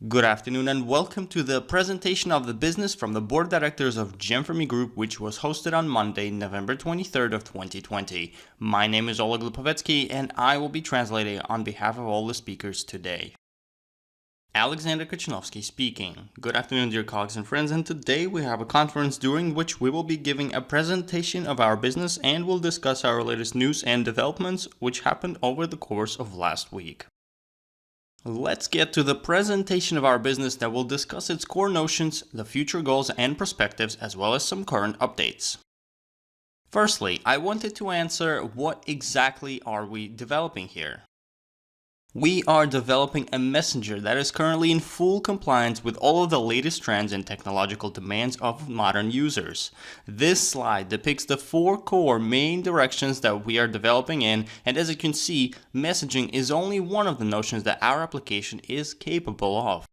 Good afternoon and welcome to the presentation of the business from the Board of Directors of Gem4Me Group, which was hosted on Monday, November 23rd of 2020. My name is Oleg Lipovetsky and I will be translating on behalf of all the speakers today. Alexander Kachinovsky speaking. Good afternoon, dear colleagues and friends, and today we have a conference during which we will be giving a presentation of our business and will discuss our latest news and developments which happened over the course of last week. Let's get to the presentation of our business that will discuss its core notions, the future goals and perspectives, as well as some current updates. Firstly, I wanted to answer what exactly are we developing here. We are developing a messenger that is currently in full compliance with all of the latest trends and technological demands of modern users. This slide depicts the four core main directions that we are developing in, and as you can see, messaging is only one of the notions that our application is capable of.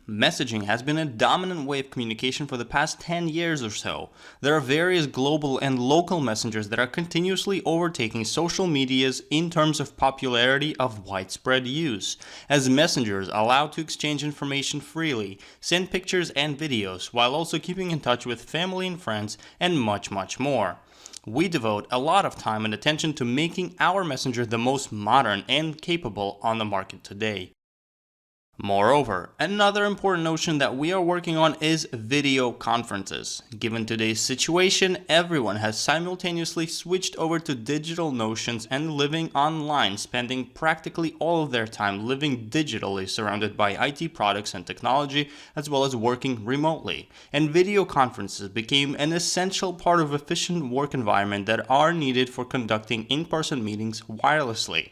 Messaging has been a dominant way of communication for the past 10 years or so. There are various global and local messengers that are continuously overtaking social medias in terms of popularity of widespread use, as messengers allow to exchange information freely, send pictures and videos, while also keeping in touch with family and friends, and much more. We devote a lot of time and attention to making our messenger the most modern and capable on the market today. Moreover, another important notion that we are working on is video conferences. Given today's situation, everyone has simultaneously switched over to digital notions and living online, spending practically all of their time living digitally surrounded by IT products and technology, as well as working remotely. And video conferences became an essential part of efficient work environment that are needed for conducting in-person meetings wirelessly.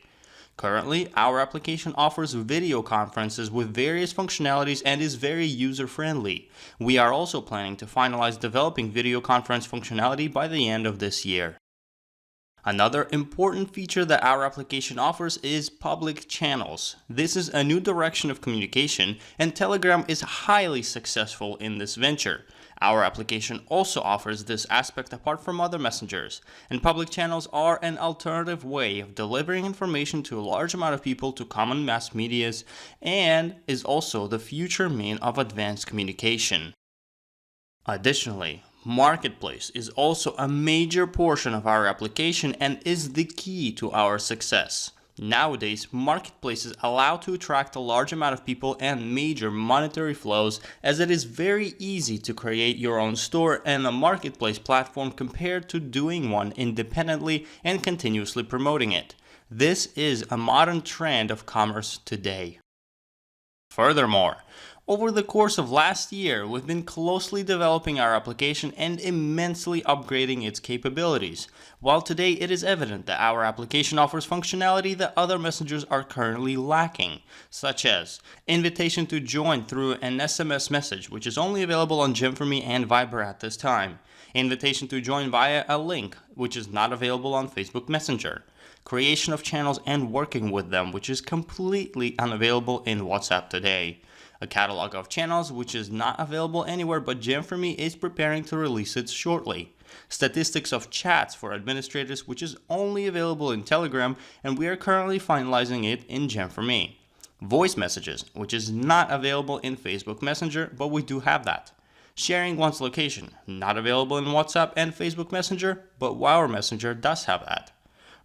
Currently, our application offers video conferences with various functionalities and is very user-friendly. We are also planning to finalize developing video conference functionality by the end of this year. Another important feature that our application offers is public channels. This is a new direction of communication, and Telegram is highly successful in this venture. Our application also offers this aspect apart from other messengers, and public channels are an alternative way of delivering information to a large amount of people to common mass medias, and is also the future mean of advanced communication. Additionally, MarketSpace is also a major portion of our application and is the key to our success. Nowadays, marketplaces allow to attract a large amount of people and major monetary flows, as it is very easy to create your own store and a marketplace platform compared to doing one independently and continuously promoting it. This is a modern trend of commerce today. Furthermore, over the course of last year, we've been closely developing our application and immensely upgrading its capabilities, while today it is evident that our application offers functionality that other messengers are currently lacking, such as invitation to join through an SMS message, which is only available on Gem4Me and Viber at this time, invitation to join via a link, which is not available on Facebook Messenger, creation of channels and working with them, which is completely unavailable in WhatsApp today, a catalog of channels which is not available anywhere but Gem4Me is preparing to release it shortly, statistics of chats for administrators which is only available in Telegram and we are currently finalizing it in Gem4Me, voice messages which is not available in Facebook Messenger but we do have that, sharing one's location not available in WhatsApp and Facebook Messenger but our Messenger does have that.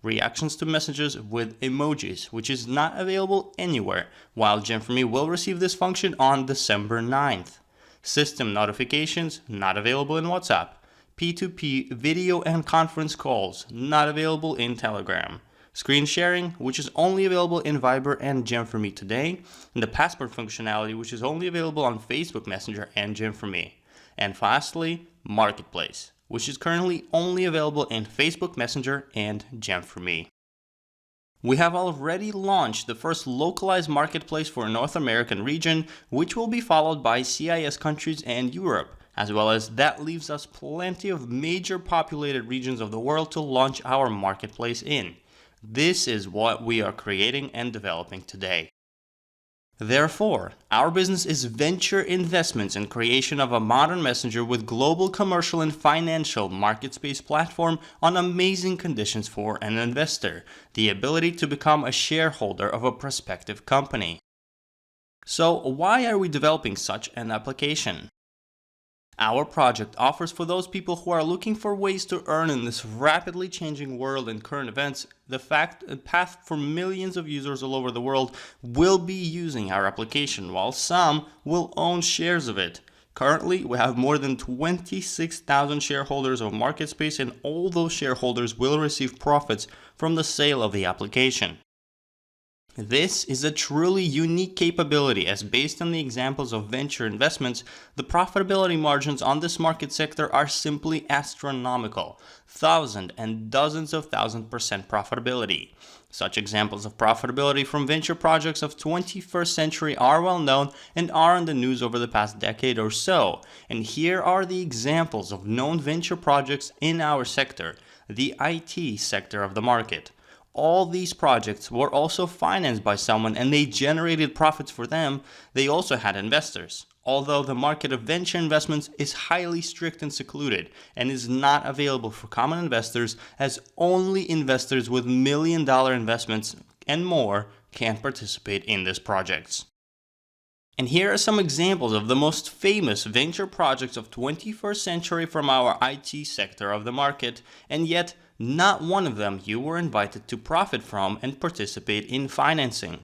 Reactions to messages with emojis, which is not available anywhere, while Gem4Me will receive this function on December 9th. System notifications, not available in WhatsApp. P2P video and conference calls, not available in Telegram. Screen sharing, which is only available in Viber and Gem4Me today. And the passport functionality, which is only available on Facebook Messenger and Gem4Me. And lastly, MarketSpace, which is currently only available in Facebook Messenger and Gem4Me. We have already launched the first localized marketplace for North American region, which will be followed by CIS countries and Europe, as well as that leaves us plenty of major populated regions of the world to launch our marketplace in. This is what we are creating and developing today. Therefore, our business is venture investments in creation of a modern messenger with global commercial and financial MarketSpace platform on amazing conditions for an investor, the ability to become a shareholder of a prospective company. So why are we developing such an application? Our project offers for those people who are looking for ways to earn in this rapidly changing world and current events, the path for millions of users all over the world will be using our application, while some will own shares of it. Currently, we have more than 26,000 shareholders of MarketSpace, and all those shareholders will receive profits from the sale of the application. This is a truly unique capability, as based on the examples of venture investments, the profitability margins on this market sector are simply astronomical, thousand and dozens of 1,000% profitability. Such examples of profitability from venture projects of 21st century are well known and are in the news over the past decade or so. And here are the examples of known venture projects in our sector, the IT sector of the market. All these projects were also financed by someone and they generated profits for them. They also had investors. Although the market of venture investments is highly strict and secluded and is not available for common investors, as only investors with million-dollar investments and more can participate in these projects. And here are some examples of the most famous venture projects of 21st century from our IT sector of the market, and yet not one of them you were invited to profit from and participate in financing.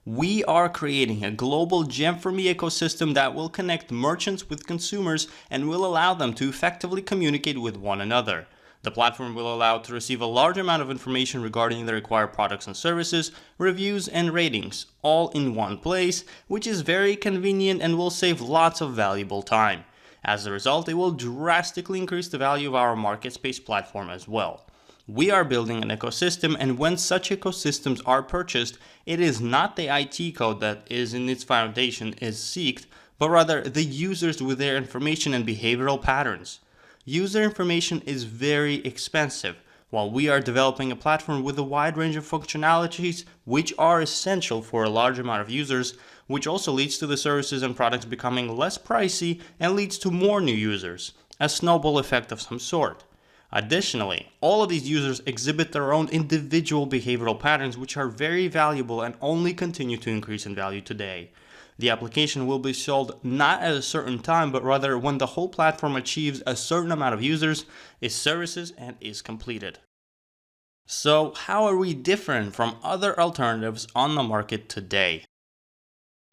We are creating a global gem-for-me ecosystem that will connect merchants with consumers and will allow them to effectively communicate with one another. The platform will allow to receive a large amount of information regarding the required products and services, reviews and ratings, all in one place, which is very convenient and will save lots of valuable time. As a result, it will drastically increase the value of our MarketSpace platform as well. We are building an ecosystem, and when such ecosystems are purchased, it is not the IT code that is in its foundation is seeked, but rather the users with their information and behavioral patterns. User information is very expensive, while we are developing a platform with a wide range of functionalities which are essential for a large amount of users, which also leads to the services and products becoming less pricey and leads to more new users, a snowball effect of some sort. Additionally, all of these users exhibit their own individual behavioral patterns which are very valuable and only continue to increase in value today. The application will be sold not at a certain time, but rather when the whole platform achieves a certain amount of users, its services, and is completed. So, how are we different from other alternatives on the market today?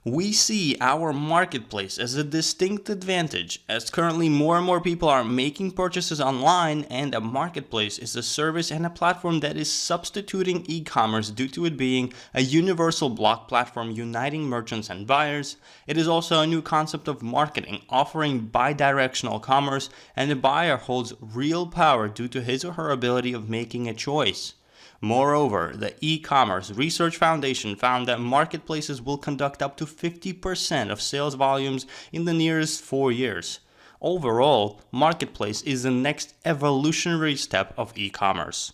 We see our marketplace as a distinct advantage, as currently more and more people are making purchases online, and a marketplace is a service and a platform that is substituting e-commerce due to it being a universal block platform uniting merchants and buyers. It is also a new concept of marketing, offering bi-directional commerce, and the buyer holds real power due to his or her ability of making a choice. Moreover, the e-commerce research foundation found that marketplaces will conduct up to 50% of sales volumes in the nearest 4 years. Overall, marketplace is the next evolutionary step of e-commerce.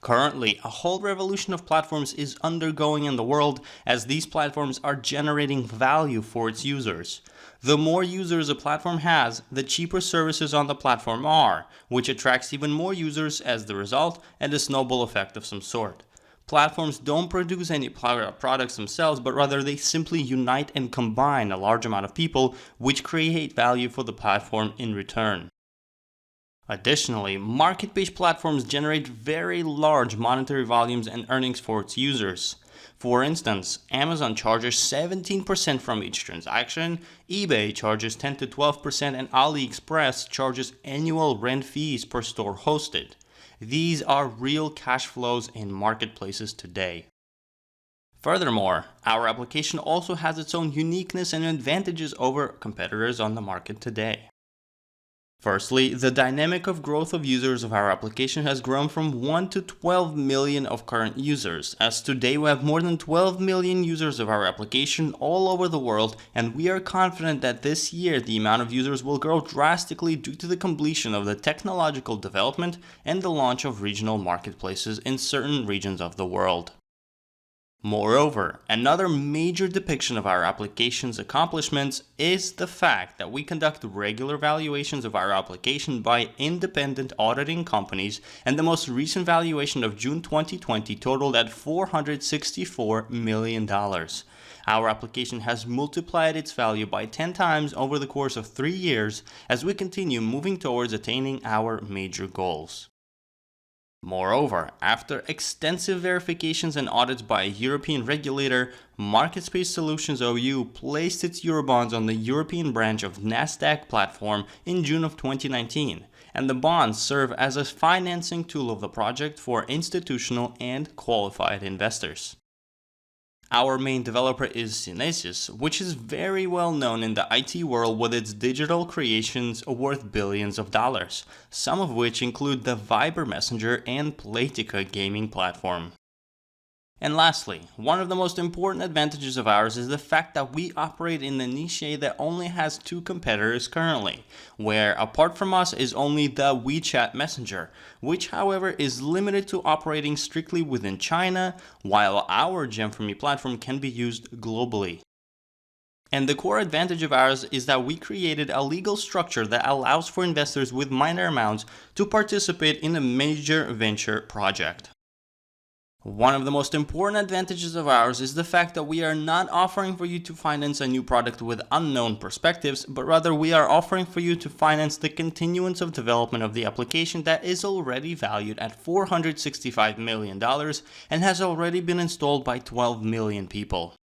Currently, a whole revolution of platforms is undergoing in the world, as these platforms are generating value for its users. The more users a platform has, the cheaper services on the platform are, which attracts even more users as the result, and a snowball effect of some sort. Platforms don't produce any products themselves, but rather they simply unite and combine a large amount of people, which create value for the platform in return. Additionally, market-based platforms generate very large monetary volumes and earnings for its users. For instance, Amazon charges 17% from each transaction, eBay charges 10 to 12%, and AliExpress charges annual rent fees per store hosted. These are real cash flows in marketplaces today. Furthermore, our application also has its own uniqueness and advantages over competitors on the market today. Firstly, the dynamic of growth of users of our application has grown from 1 to 12 million of current users, as today we have more than 12 million users of our application all over the world, and we are confident that this year the amount of users will grow drastically due to the completion of the technological development and the launch of regional marketplaces in certain regions of the world. Moreover, another major depiction of our application's accomplishments is the fact that we conduct regular valuations of our application by independent auditing companies, and the most recent valuation of June 2020 totaled at $464 million. Our application has multiplied its value by 10 times over the course of 3 years as we continue moving towards attaining our major goals. Moreover, after extensive verifications and audits by a European regulator, MarketSpace Solutions OU placed its Eurobonds on the European branch of Nasdaq platform in June of 2019, and the bonds serve as a financing tool of the project for institutional and qualified investors. Our main developer is Synesis, which is very well known in the IT world with its digital creations worth billions of dollars, some of which include the Viber Messenger and Playtika gaming platform. And lastly, one of the most important advantages of ours is the fact that we operate in a niche that only has 2 competitors currently, where apart from us is only the WeChat Messenger, which however is limited to operating strictly within China, while our Gem4Me platform can be used globally. And the core advantage of ours is that we created a legal structure that allows for investors with minor amounts to participate in a major venture project. One of the most important advantages of ours is the fact that we are not offering for you to finance a new product with unknown perspectives, but rather we are offering for you to finance the continuance of development of the application that is already valued at $465 million and has already been installed by 12 million people.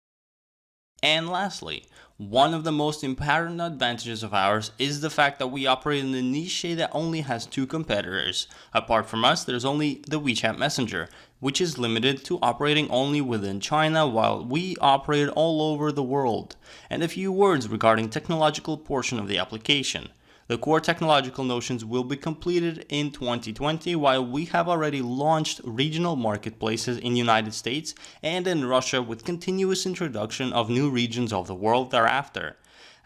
And lastly, one of the most important advantages of ours is the fact that we operate in a niche that only has 2 competitors. Apart from us, there's only the WeChat Messenger, which is limited to operating only within China, while we operate all over the world. And a few words regarding technological portion of the application. The core technological notions will be completed in 2020, while we have already launched regional marketplaces in the United States and in Russia with continuous introduction of new regions of the world thereafter.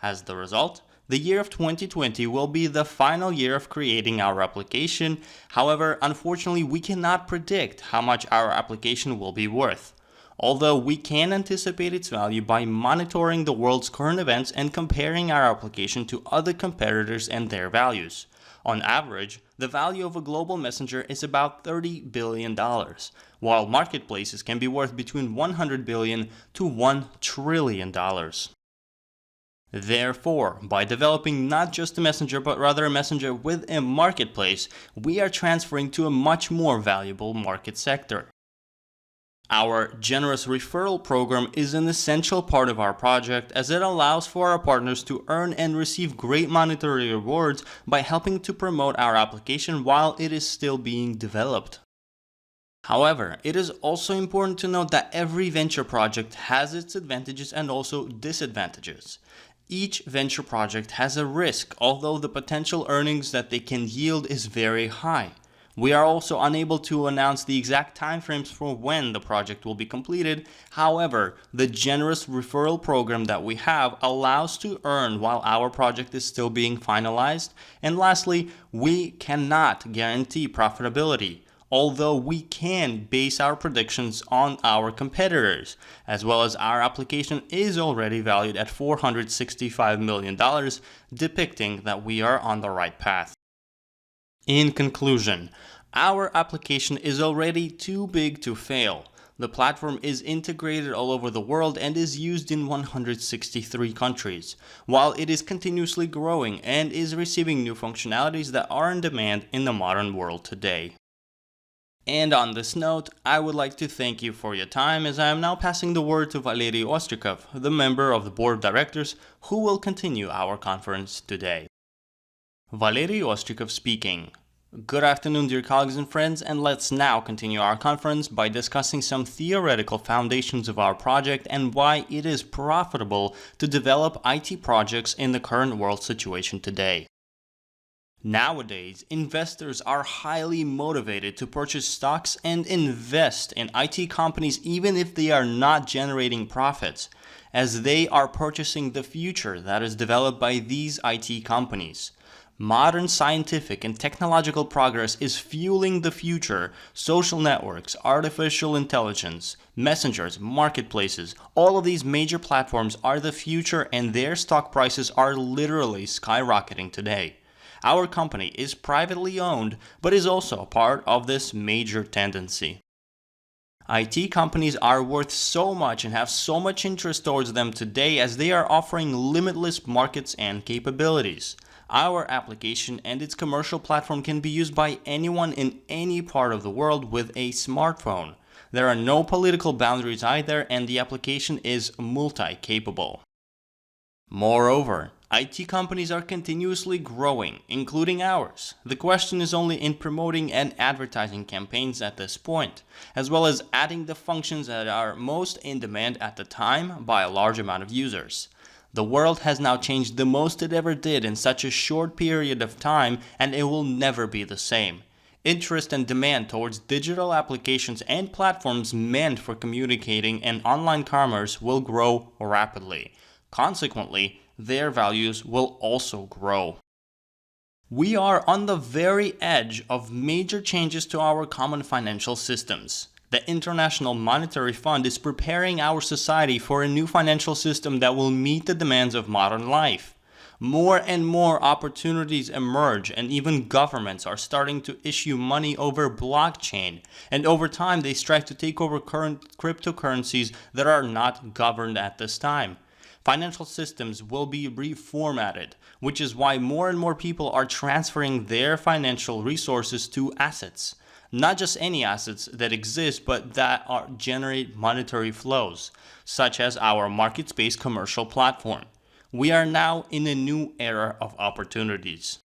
As the result, the year of 2020 will be the final year of creating our application. However, unfortunately, we cannot predict how much our application will be worth, although we can anticipate its value by monitoring the world's current events and comparing our application to other competitors and their values. On average, the value of a global messenger is about $30 billion, while marketplaces can be worth between $100 billion to $1 trillion. Therefore, by developing not just a messenger but rather a messenger with a marketplace, we are transferring to a much more valuable market sector. Our generous referral program is an essential part of our project as it allows for our partners to earn and receive great monetary rewards by helping to promote our application while it is still being developed. However, it is also important to note that every venture project has its advantages and also disadvantages. Each venture project has a risk, although the potential earnings that they can yield is very high. We are also unable to announce the exact timeframes for when the project will be completed. However, the generous referral program that we have allows to earn while our project is still being finalized. And lastly, we cannot guarantee profitability, although we can base our predictions on our competitors, as well as our application is already valued at $465 million, depicting that we are on the right path. In conclusion, our application is already too big to fail. The platform is integrated all over the world and is used in 163 countries, while it is continuously growing and is receiving new functionalities that are in demand in the modern world today. And on this note, I would like to thank you for your time as I am now passing the word to Valery Ostrikov, the member of the board of directors, who will continue our conference today. Valery Ostrikov speaking. Good afternoon, dear colleagues and friends, and let's now continue our conference by discussing some theoretical foundations of our project and why it is profitable to develop IT projects in the current world situation today. Nowadays, investors are highly motivated to purchase stocks and invest in IT companies even if they are not generating profits, as they are purchasing the future that is developed by these IT companies. Modern scientific and technological progress is fueling the future. Social networks, artificial intelligence, messengers, marketplaces, all of these major platforms are the future and their stock prices are literally skyrocketing today. Our company is privately owned, but is also a part of this major tendency. IT companies are worth so much and have so much interest towards them today as they are offering limitless markets and capabilities. Our application and its commercial platform can be used by anyone in any part of the world with a smartphone. There are no political boundaries either, and the application is multi-capable. Moreover, IT companies are continuously growing, including ours. The question is only in promoting and advertising campaigns at this point, as well as adding the functions that are most in demand at the time by a large amount of users. The world has now changed the most it ever did in such a short period of time, and it will never be the same. Interest and demand towards digital applications and platforms meant for communicating and online commerce will grow rapidly. Consequently, their values will also grow. We are on the very edge of major changes to our common financial systems. The International Monetary Fund is preparing our society for a new financial system that will meet the demands of modern life. More and more opportunities emerge, and even governments are starting to issue money over blockchain, and over time they strive to take over current cryptocurrencies that are not governed at this time. Financial systems will be reformatted, which is why more and more people are transferring their financial resources to assets. Not just any assets that exist, but that generate monetary flows, such as our MarketSpace commercial platform. We are now in a new era of opportunities.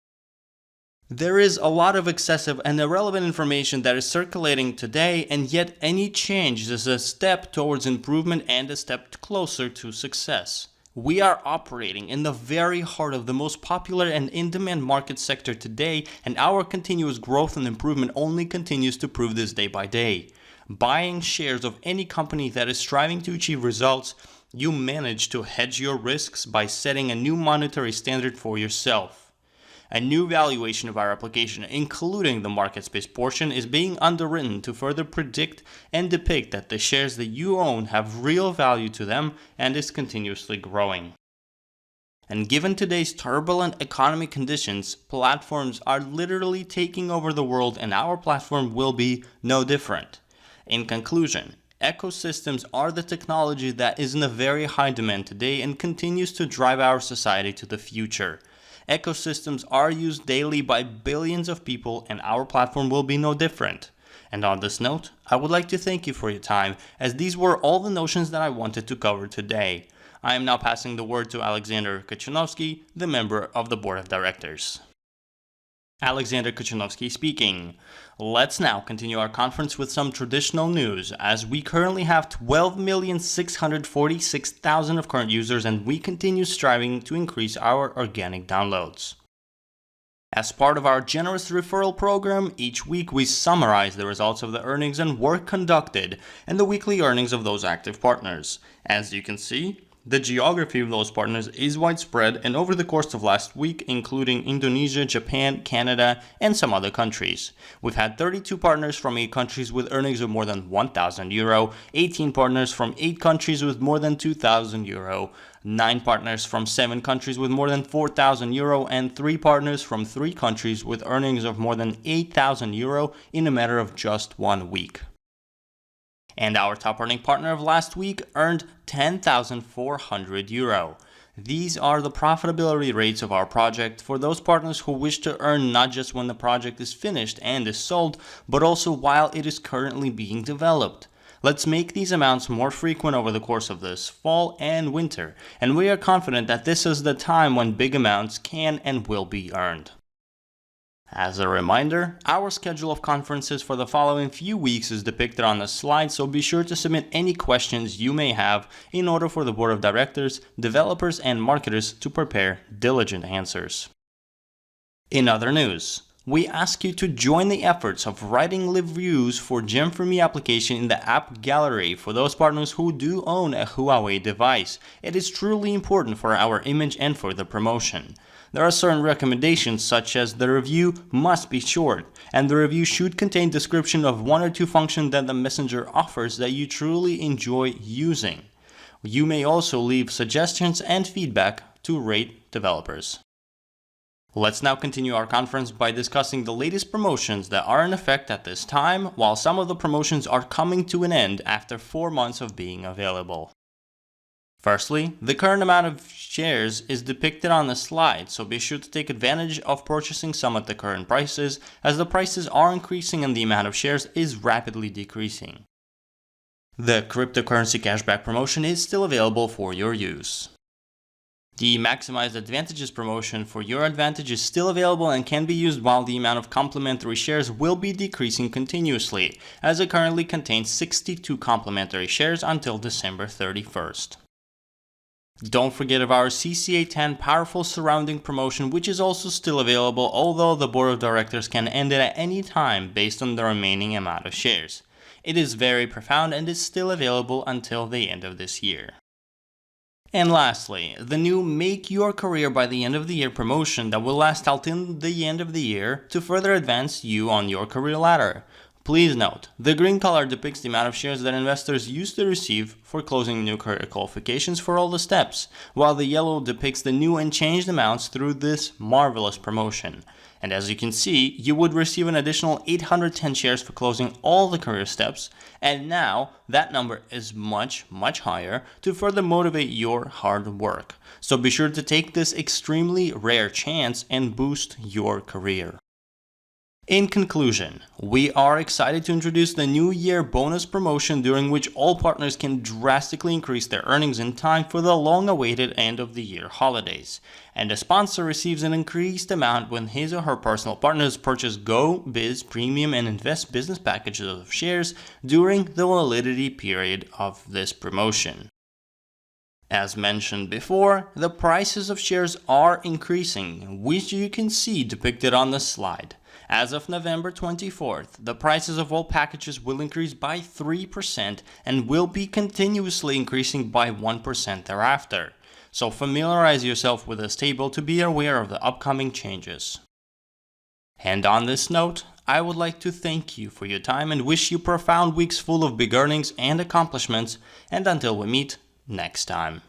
There is a lot of excessive and irrelevant information that is circulating today, and yet any change is a step towards improvement and a step closer to success. We are operating in the very heart of the most popular and in-demand market sector today, and our continuous growth and improvement only continues to prove this day by day. Buying shares of any company that is striving to achieve results, you manage to hedge your risks by setting a new monetary standard for yourself. A new valuation of our application, including the MarketSpace portion, is being underwritten to further predict and depict that the shares that you own have real value to them and is continuously growing. And given today's turbulent economic conditions, platforms are literally taking over the world, and our platform will be no different. In conclusion, ecosystems are the technology that is in a very high demand today and continues to drive our society to the future. Ecosystems are used daily by billions of people, and our platform will be no different. And on this note, I would like to thank you for your time, as these were all the notions that I wanted to cover today. I am now passing the word to Alexander Kuchanovsky, the member of the Board of Directors. Alexander Kuchanovsky speaking. Let's now continue our conference with some traditional news, as we currently have 12,646,000 of current users, and we continue striving to increase our organic downloads. As part of our generous referral program, each week we summarize the results of the earnings and work conducted and the weekly earnings of those active partners. As you can see, the geography of those partners is widespread, and over the course of last week, including Indonesia, Japan, Canada, and some other countries. We've had 32 partners from 8 countries with earnings of more than 1,000 euro, 18 partners from 8 countries with more than 2,000 euro, 9 partners from 7 countries with more than 4,000 euro, and 3 partners from 3 countries with earnings of more than 8,000 euro in a matter of just 1 week. And our top earning partner of last week earned 10,400 euro. These are the profitability rates of our project for those partners who wish to earn not just when the project is finished and is sold, but also while it is currently being developed. Let's make these amounts more frequent over the course of this fall and winter, and we are confident that this is the time when big amounts can and will be earned. As a reminder, our schedule of conferences for the following few weeks is depicted on the slide, so be sure to submit any questions you may have in order for the Board of Directors, developers, and marketers to prepare diligent answers. In other news, we ask you to join the efforts of writing reviews for Gem4Me application in the app gallery for those partners who do own a Huawei device. It is truly important for our image and for the promotion. There are certain recommendations, such as the review must be short, and the review should contain description of 1 or 2 functions that the messenger offers that you truly enjoy using. You may also leave suggestions and feedback to rate developers. Let's now continue our conference by discussing the latest promotions that are in effect at this time, while some of the promotions are coming to an end after 4 months of being available. Firstly, the current amount of shares is depicted on the slide, so be sure to take advantage of purchasing some at the current prices, as the prices are increasing and the amount of shares is rapidly decreasing. The cryptocurrency cashback promotion is still available for your use. The Maximized Advantages promotion for your advantage is still available and can be used while the amount of complimentary shares will be decreasing continuously, as it currently contains 62 complimentary shares until December 31st. Don't forget of our CCA10 Powerful Surrounding promotion, which is also still available, although the board of directors can end it at any time based on the remaining amount of shares. It is very profound and is still available until the end of this year. And lastly, the new Make Your Career by the End of the Year promotion that will last till the end of the year to further advance you on your career ladder. Please note, the green color depicts the amount of shares that investors used to receive for closing new career qualifications for all the steps, while the yellow depicts the new and changed amounts through this marvelous promotion. And as you can see, you would receive an additional 810 shares for closing all the career steps, and now that number is much higher to further motivate your hard work. So be sure to take this extremely rare chance and boost your career. In conclusion, we are excited to introduce the New Year bonus promotion during which all partners can drastically increase their earnings in time for the long-awaited end-of-the-year holidays. And a sponsor receives an increased amount when his or her personal partners purchase Go, Biz, Premium, and Invest business packages of shares during the validity period of this promotion. As mentioned before, the prices of shares are increasing, which you can see depicted on the slide. As of November 24th, the prices of all packages will increase by 3% and will be continuously increasing by 1% thereafter. So familiarize yourself with this table to be aware of the upcoming changes. And on this note, I would like to thank you for your time and wish you profound weeks full of big earnings and accomplishments, and until we meet next time.